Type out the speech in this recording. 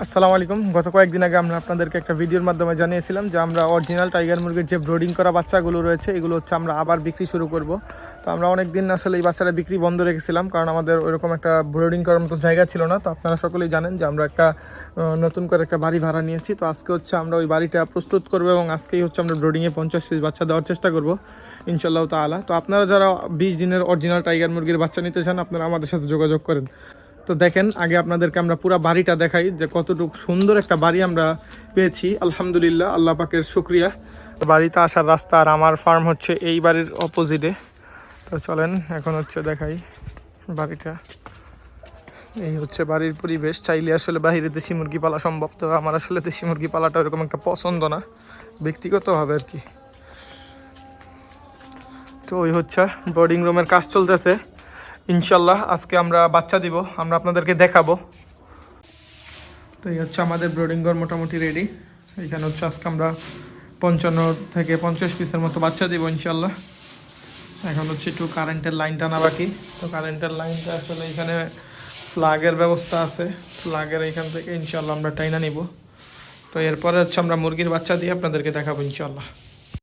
আসসালামু আলাইকুম। গত কয়েকদিন আগে আমরা আপনাদেরকে একটা ভিডিওর মাধ্যমে জানিয়েছিলাম যে আমরা অরিজিনাল টাইগার মুরগির যে ব্রিডিং করা বাচ্চাগুলো রয়েছে এগুলো হচ্ছে আমরা আবার বিক্রি শুরু করব। তো আমরা অনেক দিন আসলে এই বাচ্চাটা বিক্রি বন্ধ রেখেছিলাম, কারণ আমাদের ওইরকম একটা ব্রিডিং করার মতো জায়গা ছিল না। তো আপনারা সকলেই জানেন যে আমরা একটা নতুন করে একটা বাড়ি ভাড়া নিয়েছি। তো আজকে হচ্ছে আমরা ওই বাড়িটা প্রস্তুত করবো এবং আজকেই হচ্ছে আমরা ব্রিডিংয়ে 50 পিস বাচ্চা দেওয়ার চেষ্টা করব ইনশাআল্লাহ তাআলা। তো আপনারা যারা 20 দিনের অরিজিনাল টাইগার মুরগির বাচ্চা নিতে চান আপনারা আমাদের সাথে যোগাযোগ করেন। তো দেখেন, আগে আপনাদেরকে আমরা পুরো বাড়িটা দেখাই যে কতটুকু সুন্দর একটা বাড়ি আমরা পেয়েছি। আলহামদুলিল্লাহ, আল্লাহ পাকের শুকরিয়া। বাড়িতে আসার রাস্তা আর আমার ফার্ম হচ্ছে এই বাড়ির অপোজিটে। তো চলেন এখন হচ্ছে দেখাই বাড়িটা। এই হচ্ছে বাড়ির পরিবেশ। চাইলে আসলে বাইরে দেশি মুরগি পালা সম্ভব, তো আমার আসলে দেশি মুরগি পালাটা এরকম একটা পছন্দ না, ব্যক্তিগতভাবে আর কি। তো ওই হচ্ছে বোর্ডিং রুমের কাজ চলতেছে। ইনশাল্লাহ আজকে আমরা বাচ্চা দিব, আমরা আপনাদেরকে দেখাবো। তো এই হচ্ছে আমাদের ব্রিডিং ঘর মোটামুটি রেডি। এখানে হচ্ছে আজকে আমরা 55 থেকে 50 পিসের মতো বাচ্চা দিব ইনশাল্লাহ। এখন হচ্ছে একটু কারেন্টের লাইন টানা বাকি। তো কারেন্টের লাইনটা আসলে এখানে ফ্ল্যাগের ব্যবস্থা আছে, ফ্ল্যাগের এখান থেকে ইনশাল্লাহ আমরা টাইনা নিব। তো এরপরে হচ্ছে আমরা মুরগির বাচ্চা দিয়ে আপনাদেরকে দেখাবো ইনশাল্লাহ।